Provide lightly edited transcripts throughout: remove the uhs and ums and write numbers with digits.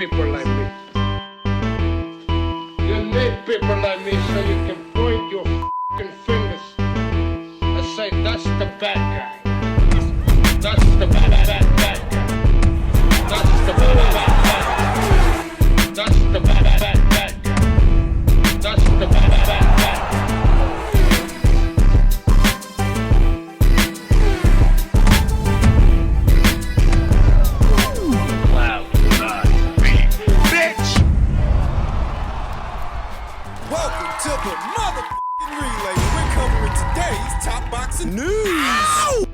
people like me. You need people like me so you can point your f***ing fingers and say, that's the bad guy. That's the bad guy. That's the bad guy. That's the bad guy. That's the bad guy. Welcome to the motherfucking relay. We're covering today's top boxing news. Ow!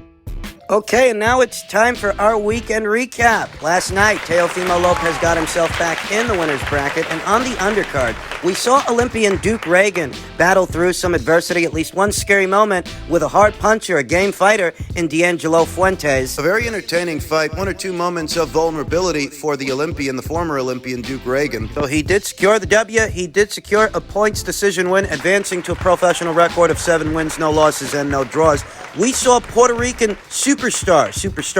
Okay, and now it's time for our weekend recap. Last night, Teofimo Lopez got himself back in the winner's bracket, and on the undercard, we saw Olympian Duke Reagan battle through some adversity, at least one scary moment, with a hard puncher, a game fighter in D'Angelo Fuentes. A very entertaining fight, one or two moments of vulnerability for the former Olympian Duke Reagan. So he did secure the W, he did secure a points decision win, advancing to a professional record of 7 wins, no losses, and no draws. We saw Puerto Rican superstar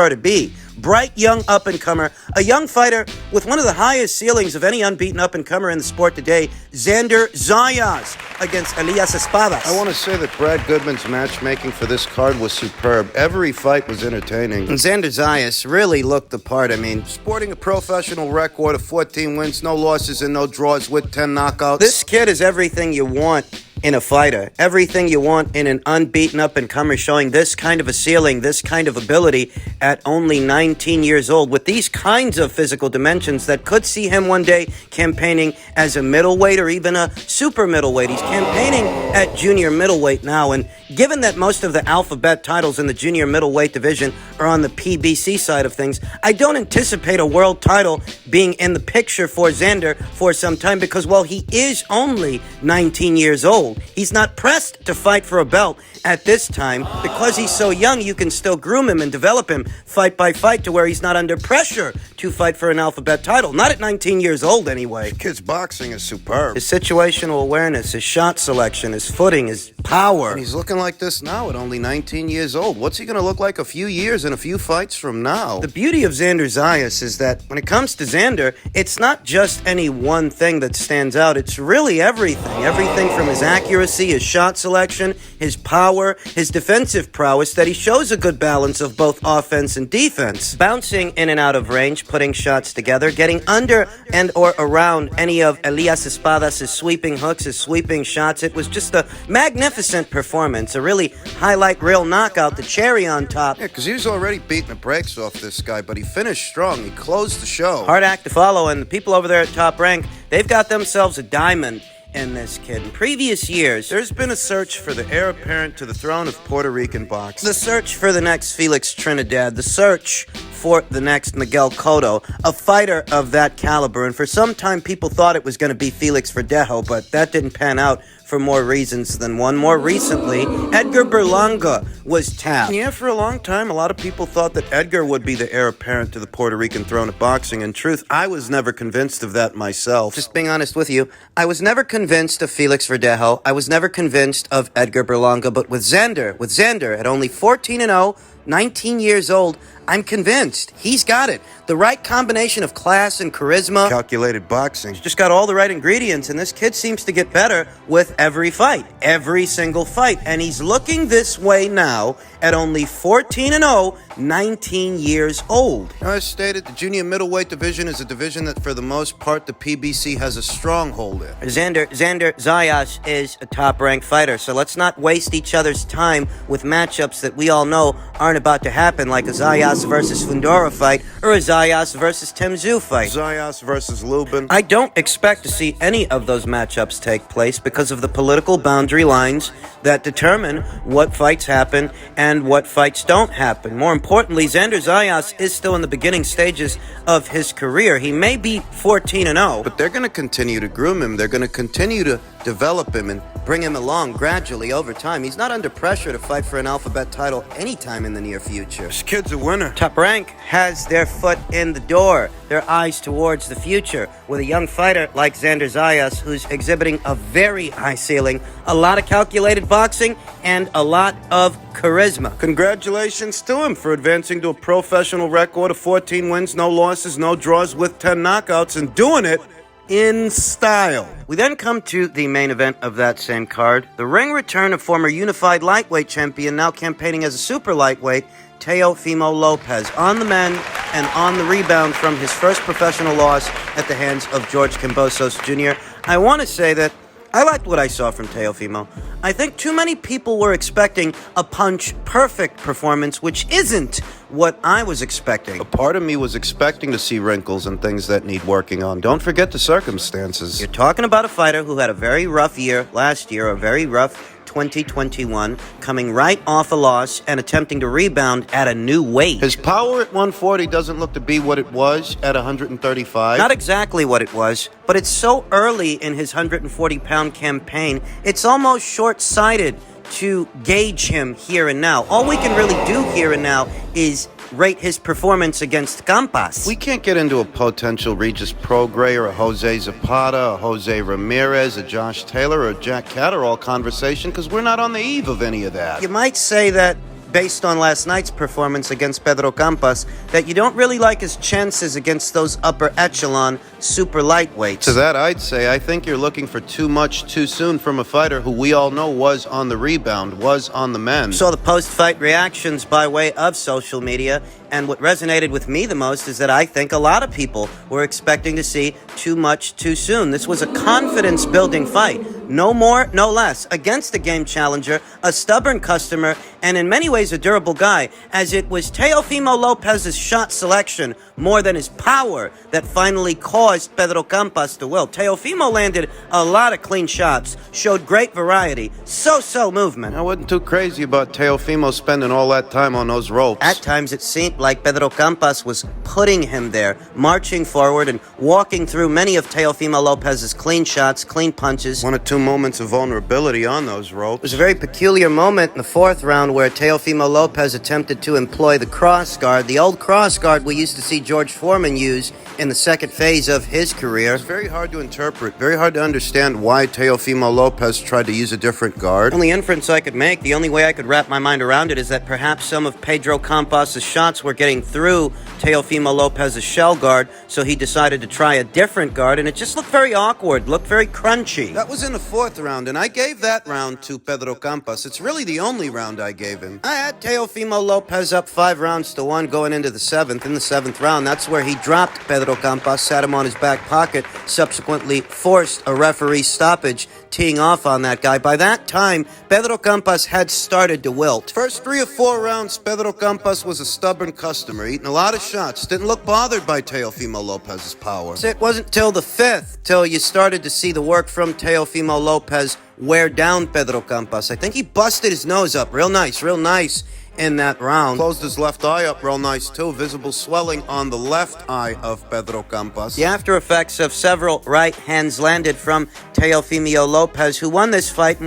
to be, bright young up-and-comer, a young fighter with one of the highest ceilings of any unbeaten up-and-comer in the sport today, Xander Zayas against Elias Espadas. I want to say that Brad Goodman's matchmaking for this card was superb. Every fight was entertaining. And Xander Zayas really looked the part. I mean, Sporting a professional record of 14 wins, no losses, and no draws with 10 knockouts. This kid is everything you want in a fighter, everything you want in an unbeaten up-and-comer, showing this kind of a ceiling, this kind of ability at only 19 years old, with these kinds of physical dimensions that could see him one day campaigning as a middleweight or even a super middleweight. He's campaigning at junior middleweight now, and given that most of the alphabet titles in the junior middleweight division are on the PBC side of things, I don't anticipate a world title being in the picture for Xander for some time because, well, he is only 19 years old. He's not pressed to fight for a belt at this time. Because he's so young, you can still groom him and develop him fight by fight to where he's not under pressure to fight for an alphabet title. Not at 19 years old, anyway. The kid's boxing is superb. His situational awareness, his shot selection, his footing, his power. And he's looking like this now at only 19 years old. What's he going to look like a few years and a few fights from now? The beauty of Xander Zayas is that when it comes to Xander, it's not just any one thing that stands out. It's really everything. Everything from his accuracy, his shot selection, his power, his defensive prowess, that he shows a good balance of both offense and defense. Bouncing in and out of range, putting shots together, getting under and or around any of Elias Espadas' sweeping hooks, his sweeping shots. It was just a magnificent performance, a really highlight reel knockout, the cherry on top. Yeah, because he was already beating the brakes off this guy, but he finished strong. He closed the show. Hard act to follow, and the people over there at Top Rank, they've got themselves a diamond in this kid. In previous years, There's been a search for the heir apparent to the throne of Puerto Rican boxing. the search for the next Felix Trinidad, the search for the next Miguel Cotto, a fighter of that caliber. And for some time, people thought it was going to be Felix Verdejo, but that didn't pan out for more reasons than one. More recently, Edgar Berlanga was tapped. Yeah, for a long time, a lot of people thought that Edgar would be the heir apparent to the Puerto Rican throne of boxing. In truth, I was never convinced of that myself. Just being honest with you, I was never convinced of Felix Verdejo. I was never convinced of Edgar Berlanga, but with Xander at only 14-0, 19 years old, I'm convinced he's got it. The right combination of class and charisma. Calculated boxing. He's just got all the right ingredients, and this kid seems to get better with every fight, every single fight. And he's looking this way now at only 14-0, 19 years old. As stated, the junior middleweight division is a division that, for the most part, the PBC has a stronghold in. Xander Zayas is a top-ranked fighter, so let's not waste each other's time with matchups that we all know aren't about to happen, like a Zayas versus Fundora fight or a Zayas versus Tim Tszyu fight. Zayas versus Lubin. I don't expect to see any of those matchups take place because of the political boundary lines that determine what fights happen and what fights don't happen. More importantly, Xander Zayas is still in the beginning stages of his career. He may be 14-0, But they're going to continue to groom him. They're going to continue to develop him and bring him along gradually over time. He's not under pressure to fight for an alphabet title anytime in the near future. This kid's a winner. Top Rank has their foot in the door, their eyes towards the future, with a young fighter like Xander Zayas, who's exhibiting a very high ceiling, a lot of calculated boxing, and a lot of charisma. Congratulations to him for advancing to a professional record of 14 wins, no losses, no draws, with 10 knockouts, and doing it in style. We then come to the main event of that same card, the ring return of former unified lightweight champion, now campaigning as a super lightweight, Teofimo Lopez, on the mend and on the rebound from his first professional loss at the hands of George Kambosos Jr. I want to say that I liked what I saw from Teofimo. I think too many people were expecting a punch-perfect performance, which isn't what I was expecting. A part of me was expecting to see wrinkles and things that need working on. Don't forget the circumstances. You're talking about a fighter who had a very rough year last year, a very rough 2021, coming right off a loss and attempting to rebound at a new weight. His power at 140 doesn't look to be what it was at 135. Not exactly what it was, but it's so early in his 140-pound campaign, it's almost short-sighted to gauge him here and now. All we can really do here and now is rate his performance against Campas. We can't get into a potential Regis Prograis or a Jose Zapata, a Jose Ramirez, a Josh Taylor, or a Jack Catterall conversation because we're not on the eve of any of that. You might say that, based on last night's performance against Pedro Campas, that you don't really like his chances against those upper echelon super lightweights. To that, I'd say I think you're looking for too much too soon from a fighter who we all know was on the rebound, was on the mend. Saw the post-fight reactions by way of social media, and what resonated with me the most is that I think a lot of people were expecting to see too much too soon. This was a confidence-building fight. No more, no less. Against a game challenger, a stubborn customer, and in many ways a durable guy, as it was Teofimo Lopez's shot selection more than his power that finally caused Pedro Campas to wilt. Teofimo landed a lot of clean shots, showed great variety, so-so movement. I wasn't too crazy about Teofimo spending all that time on those ropes. At times it seemed like Pedro Campas was putting him there, marching forward and walking through many of Teofimo Lopez's clean shots, clean punches. One or two moments of vulnerability on those ropes. It was a very peculiar moment in the fourth round where Teofimo Lopez attempted to employ the cross guard, the old cross guard we used to see George Foreman use in the second phase of his career. It's very hard to interpret, very hard to understand why Teofimo Lopez tried to use a different guard. The only inference I could make, the only way I could wrap my mind around it, is that perhaps some of Pedro Campas' shots were getting through Teofimo Lopez's shell guard, so he decided to try a different guard, and it just looked very awkward, looked very crunchy. That was in the fourth round, and I gave that round to Pedro Campas. It's really the only round I gave him. I had Teofimo Lopez up 5-1 going into the seventh. In the seventh round, that's where he dropped Pedro Campas, sat him on his back pocket, subsequently forced a referee stoppage, teeing off on that guy. By that time, Pedro Campas had started to wilt. First 3 or 4 rounds, Pedro Campas was a stubborn customer, eating a lot of shots, didn't look bothered by Teofimo Lopez's power. It wasn't till the fifth till you started to see the work from Teofimo Lopez wear down Pedro Campas. I think he busted his nose up real nice in that round. Closed his left eye up real nice too, visible swelling on the left eye of Pedro Campas. The after effects of several right hands landed from Teofimo Lopez, who won this fight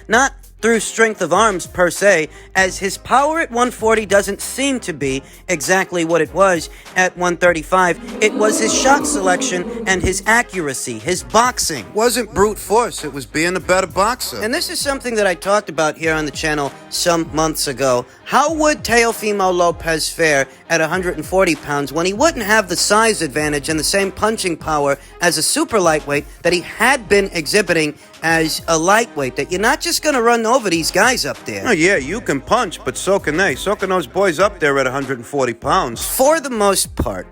not through strength of arms per se, as his power at 140 doesn't seem to be exactly what it was at 135. It was his shot selection and his accuracy, his boxing. It wasn't brute force, it was being a better boxer. And this is something that I talked about here on the channel some months ago. How would Teofimo Lopez fare at 140 pounds when he wouldn't have the size advantage and the same punching power as a super lightweight that he had been exhibiting as a lightweight? That you're not just going to run over these guys up there. Oh, yeah, you can punch, but so can they. So can those boys up there at 140 pounds. For the most part,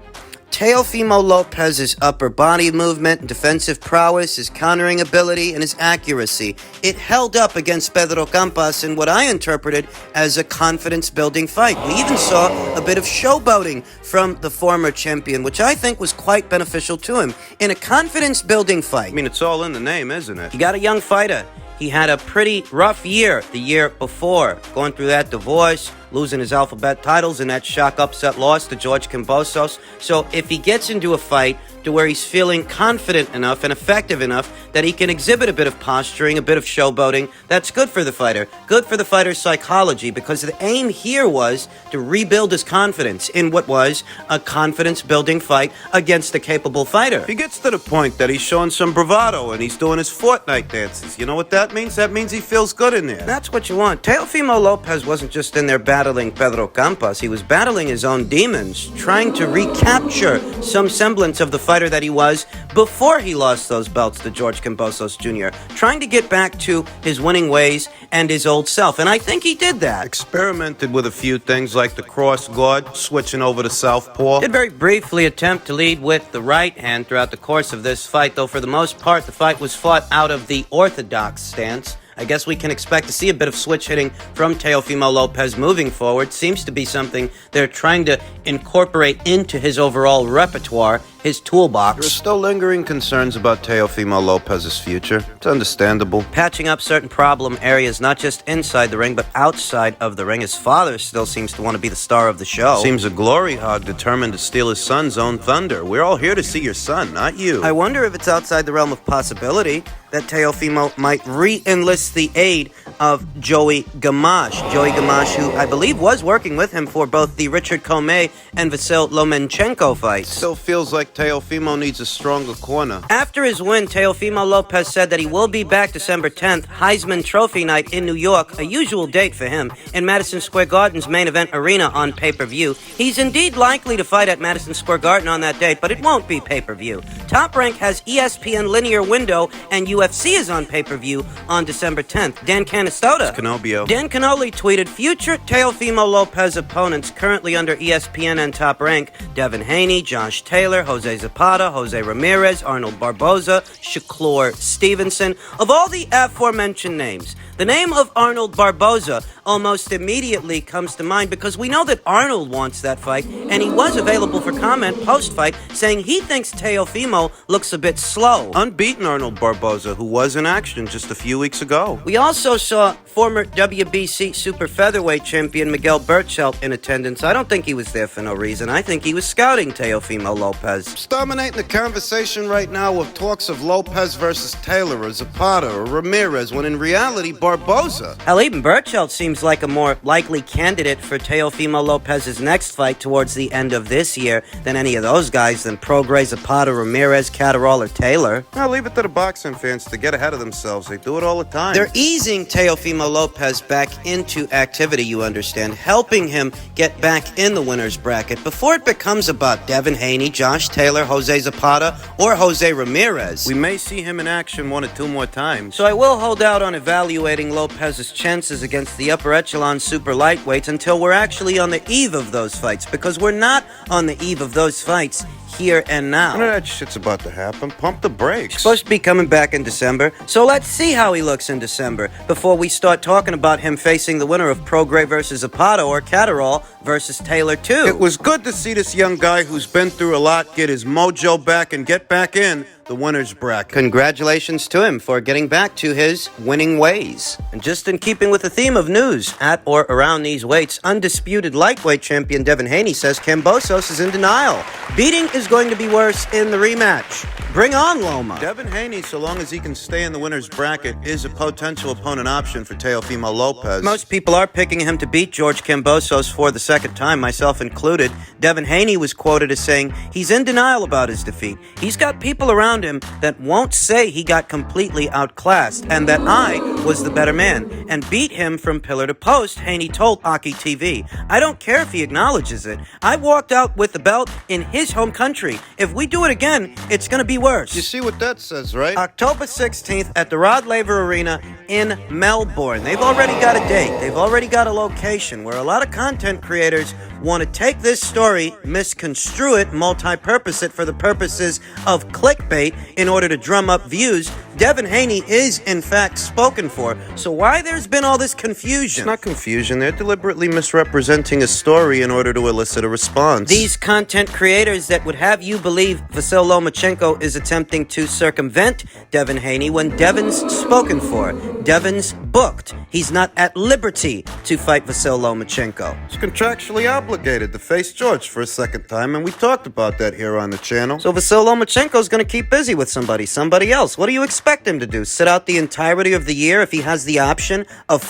Teofimo Lopez's upper body movement and defensive prowess, his countering ability, and his accuracy, it held up against Pedro Campas in what I interpreted as a confidence-building fight. We even saw a bit of showboating from the former champion, which I think was quite beneficial to him. In a confidence-building fight, I mean, it's all in the name, isn't it? you got a young fighter. He had a pretty rough year the year before, going through that divorce, losing his alphabet titles in that shock upset loss to George Kambosos. So if he gets into a fight to where he's feeling confident enough and effective enough that he can exhibit a bit of posturing, a bit of showboating, that's good for the fighter. Good for the fighter's psychology, because the aim here was to rebuild his confidence in what was a confidence-building fight against a capable fighter. He gets to the point that he's showing some bravado and he's doing his Fortnite dances. You know what that means? That means he feels good in there. That's what you want. Teofimo Lopez wasn't just in there battling Pedro Campas. He was battling his own demons, trying to recapture some semblance of the fighter that he was before he lost those belts to George Kambosos Jr., trying to get back to his winning ways and his old self. And I think he did that. Experimented with a few things like the cross guard, switching over to southpaw. Did very briefly attempt to lead with the right hand throughout the course of this fight, though for the most part the fight was fought out of the orthodox stance. I guess we can expect to see a bit of switch hitting from Teofimo Lopez moving forward. Seems to be something they're trying to incorporate into his overall repertoire, his toolbox. There are still lingering concerns about Teofimo Lopez's future. It's understandable. Patching up certain problem areas, not just inside the ring, but outside of the ring. His father still seems to want to be the star of the show. Seems a glory hog determined to steal his son's own thunder. We're all here to see your son, not you. I wonder if it's outside the realm of possibility that Teofimo might re-enlist the aid of Joey Gamache. Joey Gamache, who I believe was working with him for both the Richard Comey and Vasil Lomachenko fights. Still feels like Teofimo needs a stronger corner. After his win, Teofimo Lopez said that he will be back December 10th, Heisman Trophy Night in New York, a usual date for him, in Madison Square Garden's main event arena on pay-per-view. He's indeed likely to fight at Madison Square Garden on that date, but it won't be pay-per-view. Top Rank has ESPN linear window, and UFC is on pay-per-view on December 10th. Dan Canastota. Canobio. Dan Canoli tweeted, future Teofimo Lopez opponents currently under ESPN and Top Rank: Devin Haney, Josh Taylor, Jose Zapata, Jose Ramirez, Arnold Barboza, Shakur Stevenson. Of all the aforementioned names, the name of Arnold Barboza almost immediately comes to mind, because we know that Arnold wants that fight, and he was available for comment post-fight, saying he thinks Teofimo looks a bit slow. Unbeaten Arnold Barboza, who was in action just a few weeks ago. We also saw former WBC super featherweight champion Miguel Berchelt in attendance. I don't think he was there for no reason. I think he was scouting Teofimo Lopez. It's dominating the conversation right now with talks of Lopez versus Taylor or Zapata or Ramirez, when in reality, Barboza. Hell, even Berchelt seems like a more likely candidate for Teofimo Lopez's next fight towards the end of this year than any of those guys, than Prograis, Zapata, Ramirez, Catterall, or Taylor. I'll leave it to the boxing fans to get ahead of themselves. They do it all the time. They're easing Teofimo Lopez back into activity, you understand, helping him get back in the winner's bracket before it becomes about Devin Haney, Josh Taylor, Jose Zapata, or Jose Ramirez. We may see him in action one or two more times. So I will hold out on evaluating Lopez's chances against the upper echelon super lightweights until we're actually on the eve of those fights, because we're not on the eve of those fights here and now. None of that shit's about to happen. Pump the brakes. Supposed to be coming back in December, so let's see how he looks in December before we start talking about him facing the winner of Prograis versus Zapata or Catterall versus Taylor too. It was good to see this young guy who's been through a lot get his mojo back and get back in the winner's bracket. Congratulations to him for getting back to his winning ways. And just in keeping with the theme of news at or around these weights, undisputed lightweight champion Devin Haney says Kambosos is in denial. Beating is going to be worse in the rematch. Bring on Loma. Devin Haney, so long as he can stay in the winner's bracket, is a potential opponent option for Teofimo Lopez. Most people are picking him to beat George Kambosos for the second time, myself included. Devin Haney was quoted as saying he's in denial about his defeat. He's got people around him that won't say he got completely outclassed and that I was the better man and beat him from pillar to post, Haney told Aki TV. I don't care if he acknowledges it. I walked out with the belt in his home country. If we do it again, it's going to be worse. You see what that says, right? October 16th at the Rod Laver Arena in Melbourne. They've already got a date. They've already got a location where a lot of content creators want to take this story, misconstrue it, multi-purpose it for the purposes of clickbait in order to drum up views, Devin Haney is, in fact, spoken for. So why there's been all this confusion? It's not confusion. They're deliberately misrepresenting a story in order to elicit a response. These content creators that would have you believe Vasyl Lomachenko is attempting to circumvent Devin Haney when Devin's spoken for. Devin's booked. He's not at liberty to fight Vasyl Lomachenko. He's contractually obligated to face George for a second time, and we talked about that here on the channel. So Vasyl Lomachenko's going to keep busy with somebody else. What do you expect him to do? Sit out the entirety of the year if he has the option of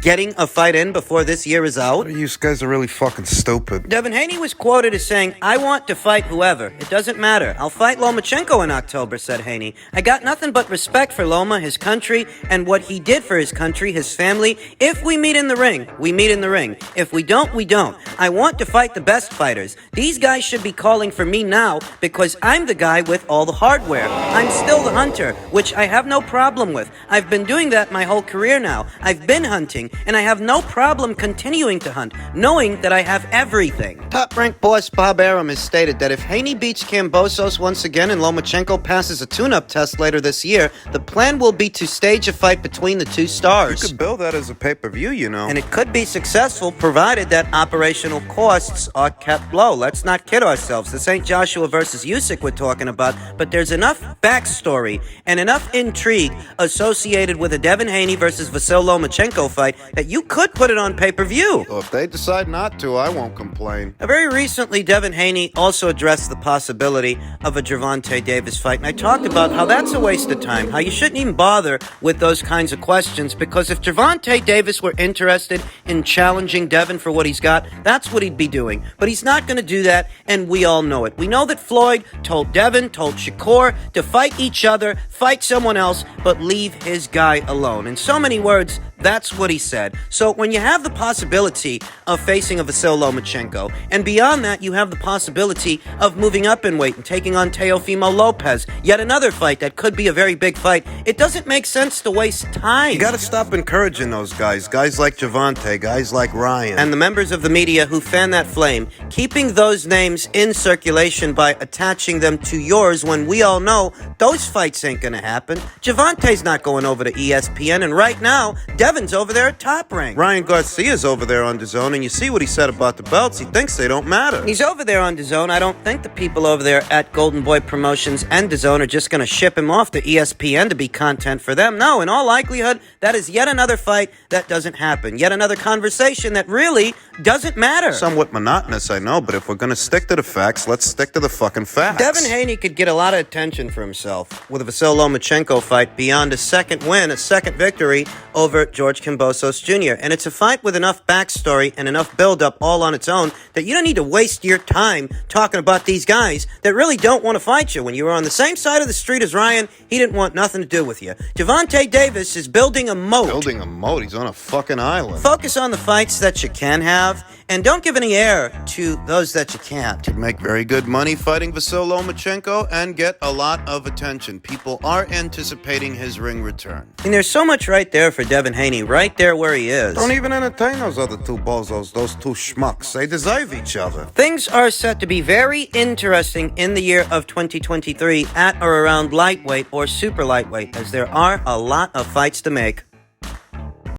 getting a fight in before this year is out? You guys are really fucking stupid. Devin Haney was quoted as saying, "I want to fight whoever. It doesn't matter. I'll fight Lomachenko in October," said Haney. "I got nothing but respect for Loma, his country, and what he did for his country, his family. If we meet in the ring, we meet in the ring. If we don't, we don't. I want to fight the best fighters. These guys should be calling for me now because I'm the guy with all the hardware. I'm still the hunter, which I have no problem with. I've been doing that my whole career now. I've been hunting, and I have no problem continuing to hunt, knowing that I have everything." Top-ranked boss Bob Arum has stated that if Haney beats Kambosos once again and Lomachenko passes a tune-up test later this year, the plan will be to stage a fight between the two stars. You could bill that as a pay-per-view, you know. And it could be successful provided that operational costs are kept low. Let's not kid ourselves. This ain't Joshua versus Usyk we're talking about, but there's enough backstory and enough intrigue associated with a Devin Haney versus Vasyl Lomachenko fight that you could put it on pay-per-view. Well, if they decide not to, I won't complain. Now, very recently, Devin Haney also addressed the possibility of a Gervonta Davis fight, and I talked about how that's a waste of time, how you shouldn't even bother with those kinds of questions, because if Gervonta Davis were interested in challenging Devin for what he's got, that's what he'd be doing. But he's not going to do that, and we all know it. We know that Floyd told Devin, told Shakur to fight each other, fight someone else, but leave his guy alone. In so many words, that's what he said. So when you have the possibility of facing a Vasyl Lomachenko, and beyond that, you have the possibility of moving up in weight and taking on Teofimo Lopez, yet another fight that could be a very big fight, it doesn't make sense to waste time. You gotta stop encouraging those guys. Guys like Gervonta, guys like Ryan. And the members of the media who fan that flame, keeping those names in circulation by attaching them to yours when we all know those fights ain't gonna happen. Gervonta's not going over to ESPN, and right now, Devin's over there at Top Rank. Ryan Garcia's over there on DAZN, and you see what he said about the belts. He thinks they don't matter. He's over there on DAZN. I don't think the people over there at Golden Boy Promotions and DAZN are just going to ship him off to ESPN to be content for them. No, in all likelihood, that is yet another fight that doesn't happen. Yet another conversation that really doesn't matter. Somewhat monotonous, I know, but if we're going to stick to the facts, let's stick to the fucking facts. Devin Haney could get a lot of attention for himself with a Vasyl Lomachenko fight beyond a second win, a second victory over George Kambosos Jr. And it's a fight with enough backstory and enough build-up all on its own that you don't need to waste your time talking about these guys that really don't want to fight you. When you were on the same side of the street as Ryan, he didn't want nothing to do with you. Gervonta Davis is building a moat. Building a moat? He's on a fucking island. Focus on the fights that you can have, and don't give any air to those that you can't. Could make very good money fighting Vasyl Lomachenko and get a lot of attention. People are anticipating his ring return. And there's so much right there for Devin Haney, right there where he is. Don't even entertain those other two bozos, those two schmucks. They deserve each other. Things are set to be very interesting in the year of 2023 at or around lightweight or super lightweight, as there are a lot of fights to make.